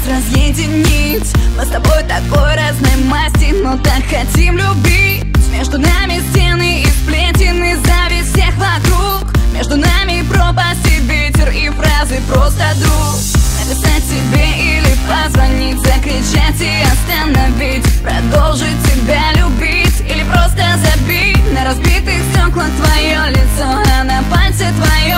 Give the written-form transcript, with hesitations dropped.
разъединить. Мы с тобой такой разной масти, но так хотим любить. Между нами стены и сплетены, зависть всех вокруг. Между нами пропасть и ветер, и фразы просто друг. Написать тебе или позвонить, закричать и остановить, продолжить тебя любить или просто забить. На разбитых стеклах твое лицо, а на пальце твое